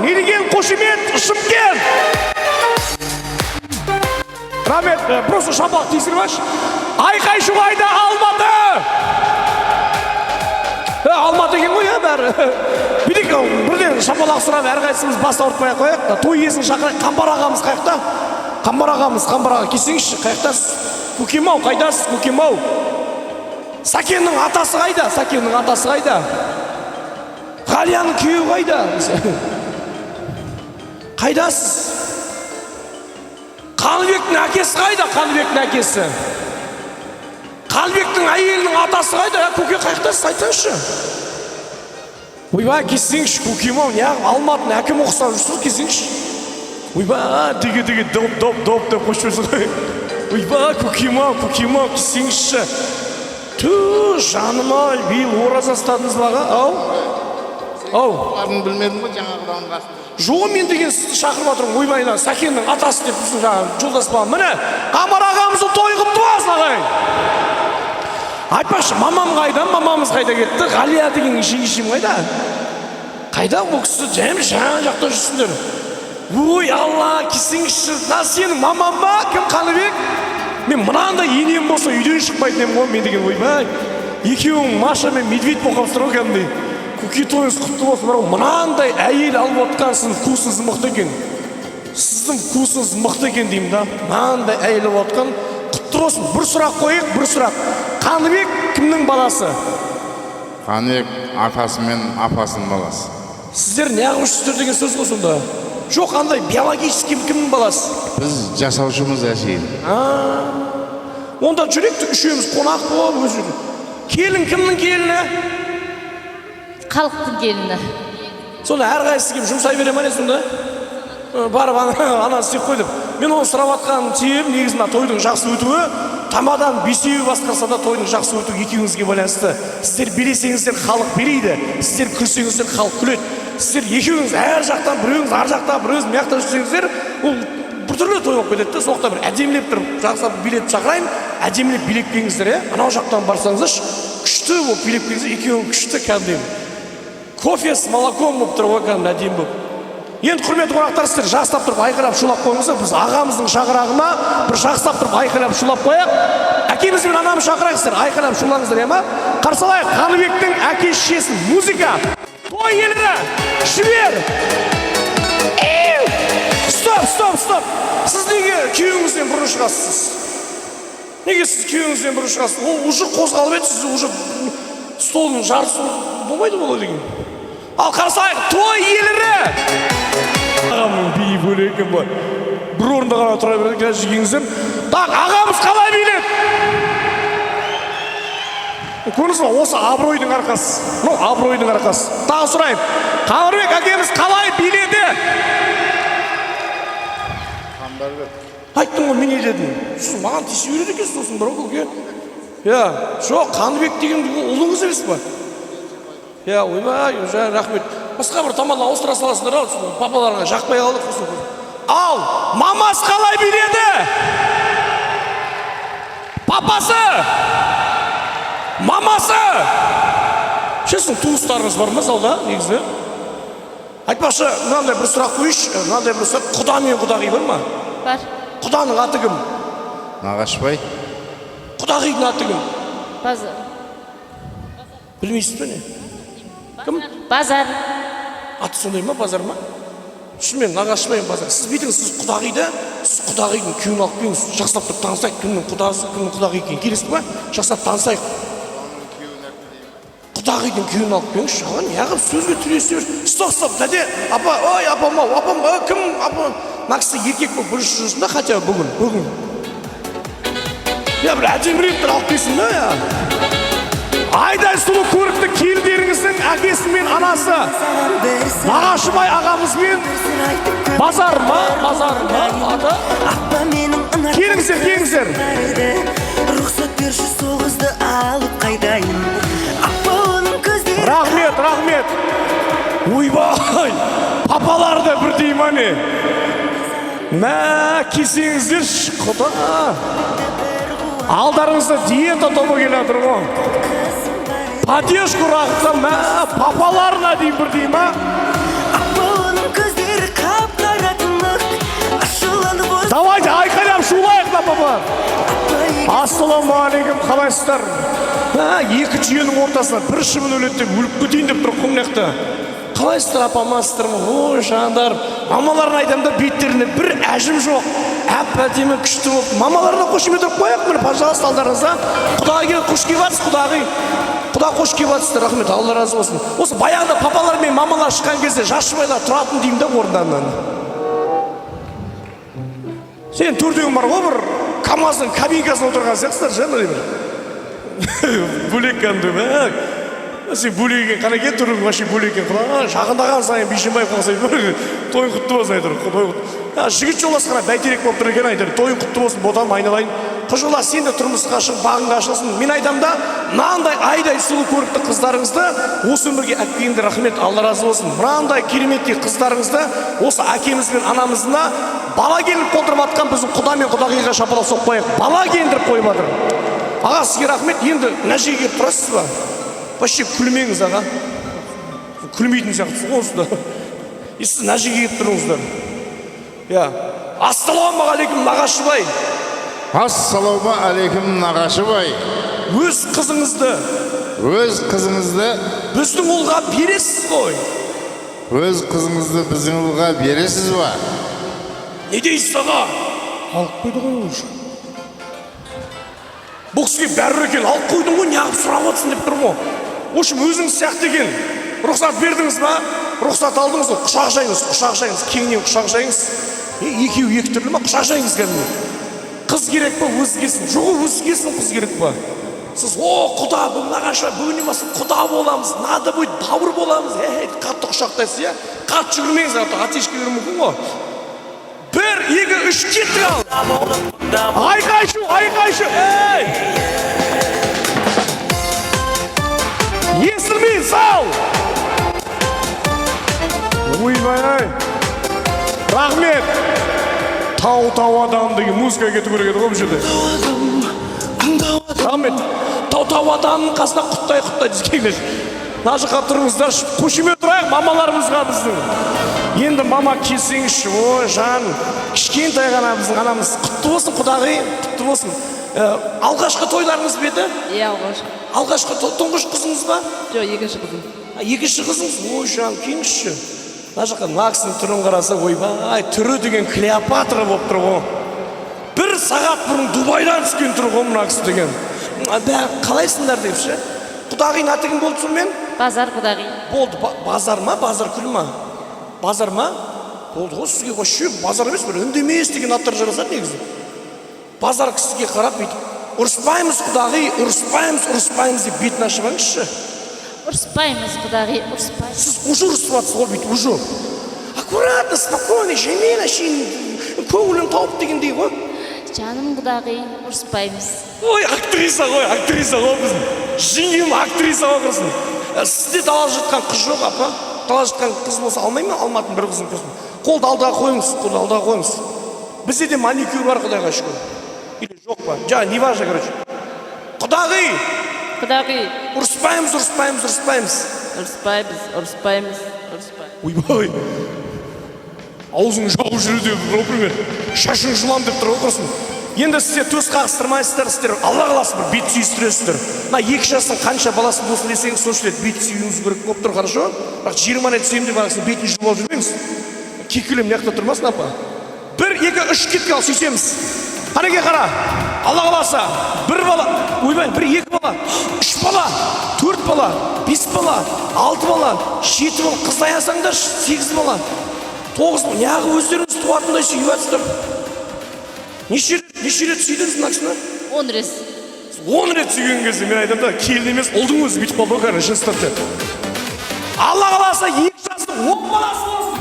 Нелеген қошемет, Шымкент. Рахмет, просто шапақ тесірмаш. Айқай шуғайда Алматы. Алматы екен ғой, бәрі. Бидек, бірден шапалақ сұрап, әрқайсымыз баста ұртпай қояқ. Той иесін шақырайық, Қамбар ағамыз қайықта. Қамбар аға келсеңізші, қайықтасыз. Көкем-ау, қайдасыз, көкем-ау. Сәкеннің атасы қайда? Ғалияның күйеуі қайда? Қайдасыз? Қаныбектің әкесі қайда? Қаныбектің әйелінің атасы қайда? Көке қайықтасыз, айтсаңызшы. Ойбай, келсеңізші, көкем-ау, неғып Алматының әкім оқысам жүрсіз, келсеңізші. Ойбай, деге, доп деп қошпесің ғой. Ойбай, көкем-ау, келсеңізші. Тү, жаным-ай, биыл ораза ұстадыңыз баға, ау? Барын білмедім ғой, жаңағыдан қасында. Жоғы мен деген сізді шақырып отырмын, ойбайдан, Сәкеннің атасы деп біздің жолдас болған. Міне, Қамбар ағамыздың той қыпты басын ағайын. Айтпақшы, мамамыз қайда кетті? Ғалия деген ишем қайда? Қайда бұл кісі жан жақта жүрсіңдер? Ой, Алла, келсеңізші, сенің мамам ба? Кім, Қаныбек? Мен мынандай енем болса үйден шықпайтын ем ғой, мен деген ойбай. Екеуің Маша мен медведь боқапсыр ғой кәдімдей. Көке тойыңыз құтты болсын, бірақ мынандай әйел алып отқан сіздің қуысыңыз мықты екен. Сіздің қуысыңыз мықты екен деймін да. Мынандай әйел алып отқан құтты болсын. Бір сұрақ қойық, бір сұрақ. Қаныбек кімнің баласы? Қаныбек атасы мен апасының баласы. Сіздер неғып жүрсіздер деген сөз ғой сонда? Жоқ, қандай биологически кімнің баласы? Біз жасаушымыз әшейін. Онда жүрек үшеуміз қонақ болып өзі. Келін кімнің келіні? Халықтың келіні. Сонда әрқайсысы кеп жұмсай бере ме сонда? Барып ана істеп қойдым. Мен оны сұрап атқан себебім негізінде тойдың жақсы өтуі, тамадан бесеуі басқарса да тойдың жақсы өтуі екеуіңізге байланысты. Сіздер билесеңіздер, халық билейді. Сіздер күлсеңіздер, халық күледі. Сіздер екеуіңіз әр жақтан, біреуіңіз ар жақта, біреуіңіз мияқта жүрсеңіздер, ол біртүрлі той болып кетеді. Соқта бір әдемілеп тұрып, жақсылап билеп шақырайын, әдемілеп билеп келіңіздер, анау жақтан барсаңыздар, күшті болып билеп келіңіздер, екеуің күшті кәдімгі. Кофе с молоком болып тұр ғой, кәдімгі әдемі болып. Енді құрметті қонақтар, сіздер жақсылап тұрып айқайлап шулап қойыңыздар. Біз ағамыздың шақырағына бір жақсылап тұрып айқайлап шулап қояйық. Әкеміз бен анамыз шақырайықсыздар, айқайлап шулаңыздар, ема? Қарсы алайық Қаныбектің әке шешесін. Музыка. Той елі, жібер! Стоп! Сіз неге күйеуіңізден бұрын шығасыз? Неге сіз күйеуіңізден бұрын шығасыз? Ол ұжы қозғалып еді, сіз ұжы столдың жарысы болмайды болай деген. Ал қарсайық, той елі! Ағамның бейі бөлі екен бай. Бір орында ғана тұра береді, кәз жегеңізден. Так, ағамыз қалай биледі? Көріңіз ба, осы абыройдың арқасы. Абыройдың арқасы. Тағы сұрайын. Қаныбек әкеміз қалай биледі? Айттың ғой, мен едім. Сіз маған тесі береді екенсіз сосын бір көке. Жоқ, Қаныбек деген ұлыңыз емес па? Ойбай, рахмет. Басқа бір тамадын ауыстыра саласындар ау, папаларыңа жақпай қалдық. Ал, мамасы қалай биледі? Папасы! Мамасы! Шесің туыстарыңыз бар ма залда, негізі? Айтпақшы, мынандай бір сұрақ қойшы, мынандай бір сұрақ, құда мен құдағи бар ма? Бар. Құданың аты кім? Нағашбай. Құдағидің аты кім? Базар. Білмейсіз бе не? Кім? Базар. Аты сондай ма, Базар ма? Шынымен, Нағашбай Базар. Сіз бейтіңіз, сіз құдағиды, сіз құдағидің күйін алып келіңіз, жақсылап тұрып танысайық, кімнің құдасы, кімнің құдағи екен. Келесіз ба? Жақсылап танысайық. Құдағидің күйін алып келіңіз, шағын, яғып сөзге түресіз. Стоп, дәде, апа, ой, апам-ау, апам, кім, апам? Нақсы еркек болып біріш жүрсін да, қатя бүгін. Бір әдеміректір алып келсін да, Айдай сұлу көрікті келдеріңіздің әкесі мен анасы Нағашыбай ағамызбен Базар ма? Аты? Келіңіздер. Рұқсат берші соғызды алып қайдайын. Рахмет. Ойбай, папаларды бірдей ма не? Мә, келсеңіздер құда. Алдарыңызда диета тобы келатыр ғой. Поддержку рақса, папаларына дейін бірдей ма? Давайте айқайлап шулайық папа. Ассалаумағалейкум, қалайсыздар? Екі түйенің ортасына бір шыбын өледі деп өліп кетейін деп тұр құмнақта. Қалайсыздар апамасыздар ма? Ой жандар, мамаларын айтамын да беттерінде бір әжім жоқ. Әп-әдемі күшті болып. Мамаларына қошемет ұрып қояйық міне, пожалуйста, алдарыңызға. Құдағи қош келіпсіз, құдағи. Құда қош келіпсіздер, рахмет, Алла разы болсын. Осы баяғыда папалар мен мамалар шыққан кезде жашыбайлар тұратын деймін да орындарынан. Сен төрдегі бар ғой, бір КамАЗдың кабинкасына отырған сияқтысыздар, жандар бір. Бөлек кәнді бәк. Сен бөлек екен, қана кен түрің вообще бөлек екен. Жақындаған сайын Бейшенбаев қалсай тойын құтты болсын айтыр. Жігіт жолдасы қана бәйтерек болып тұр екен айтыр. Тойын құтты болсын, ботам айналайын. Қыжыла сен де тұрмысқа шық, бағыңға ашылсын. Мен айтам да, мынандай айдай сұлу көрікті қыздарыңызды осы өмірге әкелгенде рахмет, Алла разы болсын. Мынандай кереметтей қыздарыңызды осы әкеміз бен анамызына бала келіп қолдырып атқан біздің құда мен құдағиға шапалақ соқпай қояйық. Бала келдіріп қойып жатыр. Аға, сізге рахмет. Енді мына жерге келіп тұрасыз ба? Вообще күлмеңіз, аға. Күлмейтін сияқтысыз ғой осында. Сіз мына жерге келіп тұрыңыздар. Ассалаумағалейкум, Нағашыбай. Ассалаумағалейкум, Нағашыбай. Өз қызыңызды біздің ұлға бересіз ғой. Өз қызыңызды біздің ұлға бересіз ба? Не дейсіз, аға? Алып қойды ғой уже. Бұл кісіге бәрі екен, алып қойдың ғой, неғып сұрап отырсын деп тұрмын ғой. Ошым өзіңіз сияқты екен. Рұқсат бердіңіз ба? Рұқсат алдыңыз ғой, құшақ жайыңыз, кеңінен құшақ жайыңыз. Екеуі екі түрлі ма? Құшақ жайыңыз кәдімгі. Қыз керек па, өзі келсін? Жоқ, өзі келсін, қыз керек па? Сіз, құда, бұл Нағашы, бүгіннен бастап құда боламыз, нады будет, бауыр боламыз. Қатты құшақтайсыз, иә? Қатты жүгірмеңіз, атешке беру мүмкін ғой. 1, 2, 3, кеттік ал. Айқайшы, ей! Естілмейін, сал! Ойбай-ай! Рахмет! Тау адам деген музыка кету керек еді ғой бұл жерде. Рахмет! Тау адамның қасына құттай дескеңдер. Мына жаққа тұрыңыздар, қошемет тұрайық мамаларымызға біздің. Енді мама келсеңізші, ой жан, кішкентай ғана біздің анамыз. Құтты болсын, құдағи, құтты болсын. Алғашқы тойларыңыз бе еді? Иә, алғашқы. Алғашқы тұңғыш қызыңыз ба? Жоқ, екінші қызым. Екінші қызыңыз? Ой жан, келіңізші. Мына жаққа нақсының түрін қараса, ойбай, түрі деген Клеопатра болып тұр ғой. 1 сағат бұрын Дубайдан түскен тұр ғой мына кісі деген. Қалайсыңдар депші? Құдағиның аты кім болды сонымен? Базар құдағи. Болды, базар ма, базар күл ма? Базар ма? Болды ғой, сізге вообще базар емес, бір үндемес деген аттар жарасады негізі. Базар кісіге қарап бүйтіп, ұрыспаймыз құдағи, ұрыспаймыз деп бетін ашып алыңызшы. Ұрыспаймыз құдағи, ұрыспаймыз. Сіз уже ұрысып жатсыз ғой бүйтіп, уже. Аккуратно, спокойно, жемен әшейін көңілін тауып дегендей ғой. Жаным құдағи, ұрыспаймыз. Ой, актриса ғой біздің. Жеңгем актриса ғой құрсын. Сізде далада жатқан қыз жоқ, апа? Далада жатқан қыз болса алмай ма? Алматын бір қызын құрсын. Қолды алдаға қойыңыз. Бізде де маникюр бар, құдайға шүкір. Или жоқ па? Жа, не важно, короче. Құдағи! Ұрыспаймыз. Ойбай! Аузың жауып жүрді, например, шашың жылам деп тұр оқырсын. Енді сіздер төс қағыстырмайсыздар, сіздер Алла қаласы бір бет сүйістіресіздер. Мына 2 жастың қанша баласы болсын десеңіз, сол үшін бет сүйіңіз керек болып тұр, хорошо? Бірақ 20 түсемін деп арасында бетін жүріп алып жүрмеңіз. Кекілем неқта тұрмасын, апа. 1, 2, 3 кетке ал сүйсеміз. Қанеке қара, Алла қаласа, 1 бала, ойбай, 1, 2 бала, 3 бала, 4 бала, 5 бала, 6 бала, 7 бала, қыз аясаңдар, 8 бала, 9 бала, неғып өздеріңіз туатындай сүйіп атсыздар. Неше рет сүйдіңіз мына кісіні? 10 рет. 10 рет сүйген кезде мен айтам да, келін емес, ұлдың өзі бүйтіп қалды ғой, кәрі жыныстарды. Алла қаласа 2 жастың 10 баласы болсын.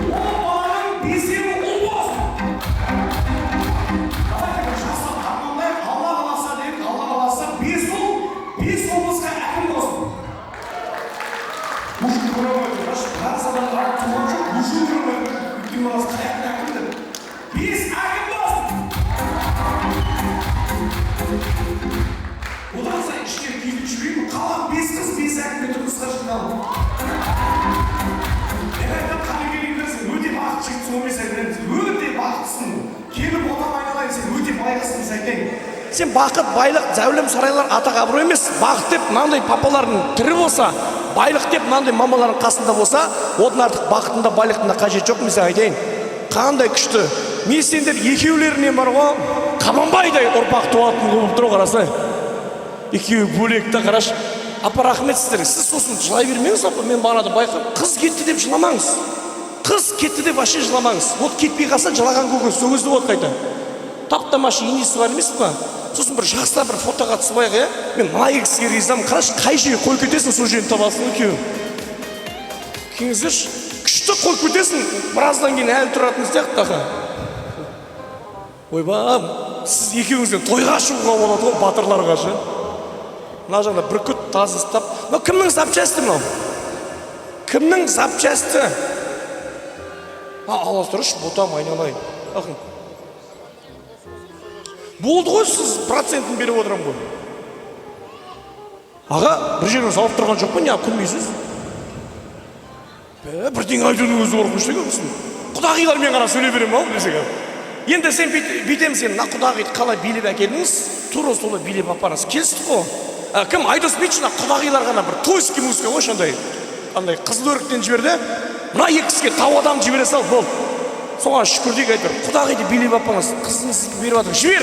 10 баланың 5-еуі ұл болсын. Алла қаласа дейік, Алла қаласа 5 ұл, 5 облысқа әкім болсын. Мужик көрмейді, қарсадан қарап туған жоқ, мужик көрмейді. Баласы қаяқтан әкімді. 5 әкім болсын. Одан сайын іштен келіп жүрейін, қалған 5 қыз 5 әкімге тұрмысқа жиналып. байлығын айтайын. Сен бақыт, байлық, зәулім сарайлар, атақ абырой емес. Бақыт деп мынандай папалардың тірі болса, байлық деп мынандай мамалардың қасында болса, одан артық бақытында, байлықтың да қажет жоқ. Мен саған айтайын. Қандай күшті. Мен сендер екеулерінен бар ғой, Қабанбайдай ұрпақ туатын болып тұр қараса. Екеуі бөлекті қараш. Апа рахмет сіздерге. Сіз сосын жылай бермеңіз, апа. Мен бағанада байқап, қыз кетті деп жыламаңыз. Қыз кетті деп вообще жыламаңыз. Вот кетпей қалса жылаған көкөз сөгізді болады қайта. Таптамашы енесі бар емес па? Сосын бір жақсы бір фотоға түсіп алайық, мен мына кісіге ризамын. Қарашы, қай жерге қойып кетесің, сол жерін табасың екеуі. Кеңіздерші, күшті қойып кетесің, біраздан кейін әлі тұратын сияқты аға. Ойбай, сіз екеуіңізден тойға шығуға болады ғой, батырларға ше. Мына жағында бүркіт тазы ұстап. Мынау кімнің запчасті мынау? Кімнің запчасті? Ала тұрыш, ботам айналайын. Ақын. Болды ғой, сіз процентін беріп отырам ғой. Аға, бір жерін салып тұрған жоқ па, не күлмейсіз? Бірден айтудың өзі орқынышты көрмісің. Құдағилармен ғана сөйлей берем ау десек. Енді сен бүйтем сен, мына құдағиды қалай билеп әкелдіңіз, тура солай билеп апарыңыз. Келістік қой. Кім Айдос Битшина құдағилар ғана бір тойский музыка ғой шандай. Андай қызыл өріктен жіберді. Мына екі кісіге тау адам жібере сал, бол. Соған шүкір дейік айтыр. Құдағиды билеп апарыңыз. Қызыңыз беріп жатыр. Жібер.